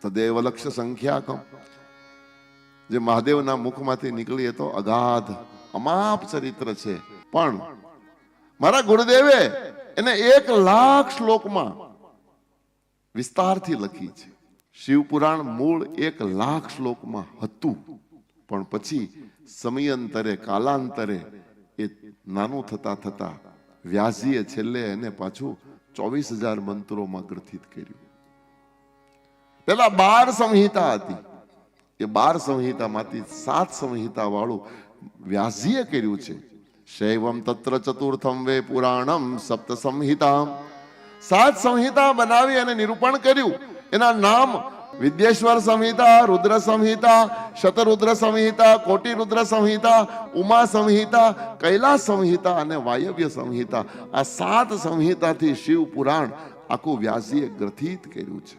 તદેવ લક્ષ્ય સંખ્યાકમ. જે મહાદેવના મુખમાંથી નીકળી એ તો અગાધ અમાપ ચરિત્ર છે, પણ મારા ગુરુદેવે એને 1,00,000 શ્લોકમાં વિસ્તારથી લખી છે. શિવપુરાણ મૂળ 1,00,000 શ્લોકમાં હતું, પણ પછી સમયાંતરે કાલાંતરે એ નાનું થતા થતા વ્યાસજીએ છેલ્લે એને પાછું 24,000 મંત્રોમાં ગ્રથિત કર્યું. પેલા 12 સંહિતા હતી, એ 12 સંહિતામાંથી 7 સંહિતા વાળું વ્યાસજીએ કર્યું છે. શૈવમ તત્ર ચતુર્થમ વે પુરાણમ સપ્ત સંહિતા. 7 સંહિતા બનાવી અને નિરૂપણ કર્યું. એના નામ વિદ્યેશ્વર સંહિતા, રુદ્ર સંહિતા, શતરુદ્ર સંહિતા, કોટી રુદ્ર સંહિતા, ઉમા સંહિતા, કૈલાસ સંહિતા અને વાયવ્ય સંહિતા. આ 7 સંહિતાથી શિવ પુરાણ આખું વ્યાસજીએ ગ્રથિત કર્યું છે.